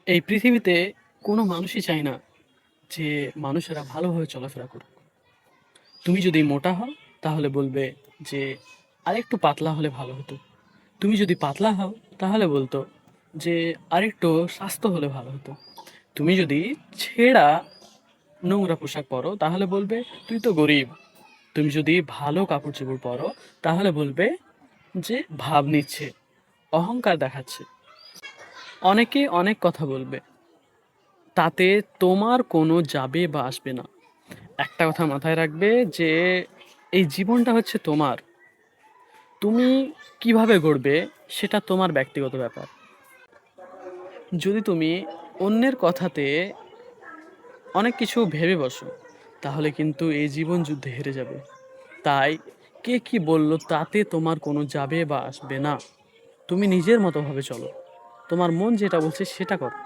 এই পৃথিবীতে কোনো মানুষই চায় না যে মানুষেরা ভালোভাবে চলাফেরা করুক। তুমি যদি মোটা হও তাহলে বলবে যে আরেকটু পাতলা হলে ভালো হতো। তুমি যদি পাতলা হও তাহলে বলতো যে আরেকটু স্বাস্থ্য হলে ভালো হতো। তুমি যদি ছেঁড়া নোংরা পোশাক পরো তাহলে বলবে তুই তো গরিব। তুমি যদি ভালো কাপড় চোপড় পরো তাহলে বলবে যে ভাব নিচ্ছে, অহংকার দেখাচ্ছে। অনেকে অনেক কথা বলবে, তাতে তোমার কোনো যাবে বা আসবে না। একটা কথা মাথায় রাখবে যে এই জীবনটা হচ্ছে তোমার। তুমি কিভাবে গড়বে সেটা তোমার ব্যক্তিগত ব্যাপার। যদি তুমি অন্যের কথাতে অনেক কিছু ভেবে বসো তাহলে কিন্তু এই জীবন যুদ্ধে হেরে যাবে। তাই কে কি বললো তাতে তোমার কোনো যাবে বা আসবে না। তুমি নিজের মতো ভাবে চলো, তোমার মন যেটা বলছে সেটা করো।